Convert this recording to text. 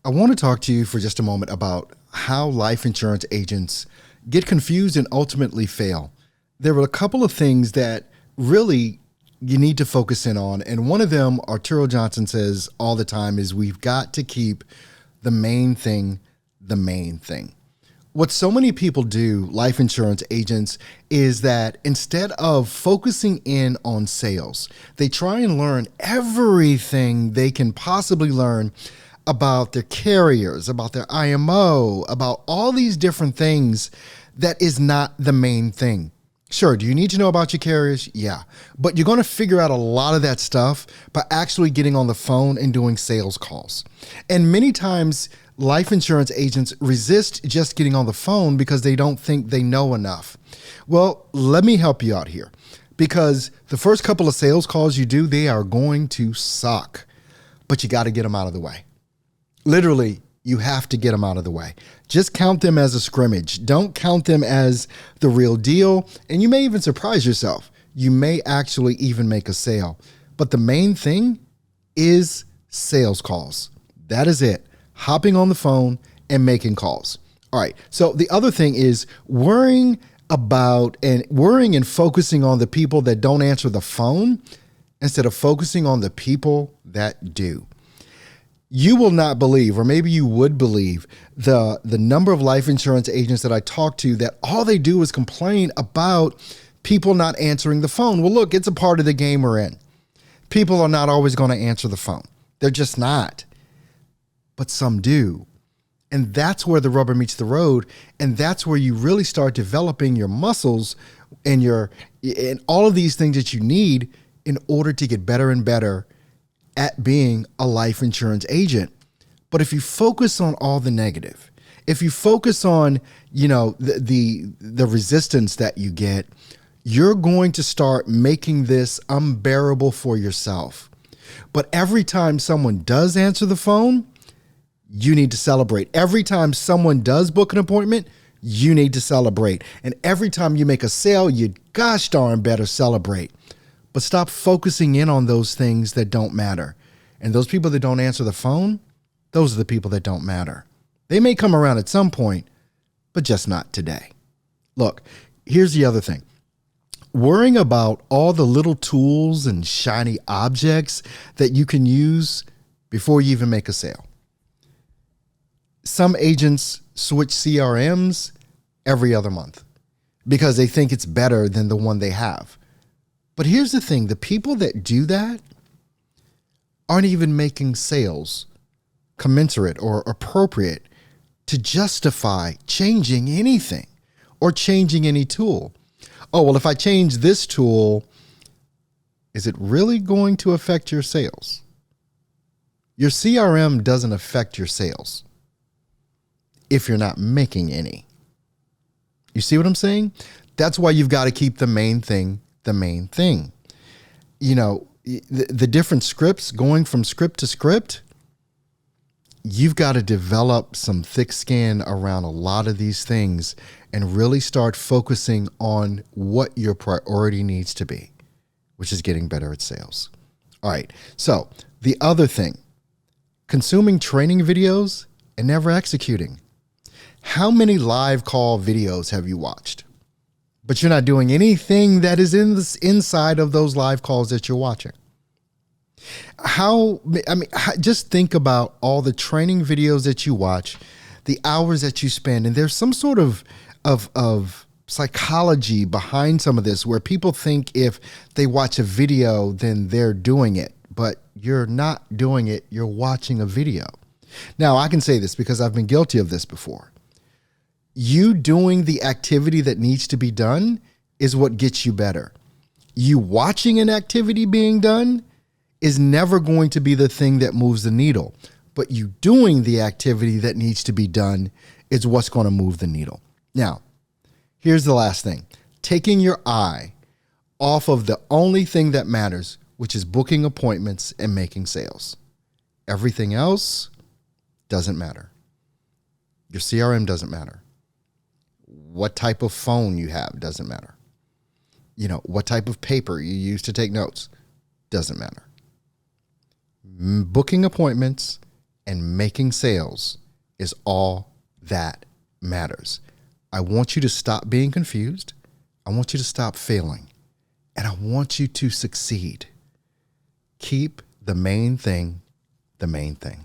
I want to talk to you for just a moment about how life insurance agents get confused and ultimately fail. There were a couple of things that really you need to focus in on. And one of them, Arturo Johnson says all the time, is we've got to keep the main thing the main thing. What so many people do, life insurance agents, is that instead of focusing in on sales, they try and learn everything they can possibly learn about their carriers, about their IMO, about all these different things that is not the main thing. Sure, do you need to know about your carriers? Yeah. But you're going to figure out a lot of that stuff by actually getting on the phone and doing sales calls. And many times, life insurance agents resist just getting on the phone because they don't think they know enough. Well, let me help you out here, because the first couple of sales calls you do, they are going to suck, but you got to get them out of the way. Literally, you have to get them out of the way. Just count them as a scrimmage. Don't count them as the real deal. And you may even surprise yourself. You may actually even make a sale. But the main thing is sales calls. That is it. Hopping on the phone and making calls. All right. So the other thing is worrying and focusing on the people that don't answer the phone instead of focusing on the people that do. You will not believe, or maybe you would believe, the number of life insurance agents that I talk to that all they do is complain about people not answering the phone. Well, look, it's a part of the game we're in. People are not always going to answer the phone. They're just not. But some do. And that's where the rubber meets the road. And that's where you really start developing your muscles and all of these things that you need in order to get better and better at being a life insurance agent. But if you focus on all the negative, if you focus on, the resistance that you get, you're going to start making this unbearable for yourself. But every time someone does answer the phone, you need to celebrate. Every time someone does book an appointment, you need to celebrate. And every time you make a sale, you gosh darn better celebrate. But stop focusing in on those things that don't matter. And those people that don't answer the phone, those are the people that don't matter. They may come around at some point, but just not today. Look, here's the other thing. Worrying about all the little tools and shiny objects that you can use before you even make a sale. Some agents switch CRMs every other month because they think it's better than the one they have. But here's the thing, the people that do that aren't even making sales commensurate or appropriate to justify changing anything or changing any tool. Oh, well, if I change this tool, is it really going to affect your sales? Your CRM doesn't affect your sales if you're not making any. You see what I'm saying? That's why you've got to keep the main thing the main thing. The different scripts, going from script to script, you've got to develop some thick skin around a lot of these things and really start focusing on what your priority needs to be, which is getting better at sales. All right. So the other thing, consuming training videos and never executing. How many live call videos have you watched? But you're not doing anything that is inside of those live calls that you're watching. Just think about all the training videos that you watch, the hours that you spend, and there's some sort of psychology behind some of this where people think if they watch a video, then they're doing it, but you're not doing it. You're watching a video. Now, I can say this because I've been guilty of this before. You doing the activity that needs to be done is what gets you better. You watching an activity being done is never going to be the thing that moves the needle, but you doing the activity that needs to be done is what's going to move the needle. Now, here's the last thing. Taking your eye off of the only thing that matters, which is booking appointments and making sales. Everything else doesn't matter. Your CRM doesn't matter. What type of phone you have doesn't matter. What type of paper you use to take notes doesn't matter. Booking appointments and making sales is all that matters. I want you to stop being confused. I want you to stop failing. And I want you to succeed. Keep the main thing the main thing.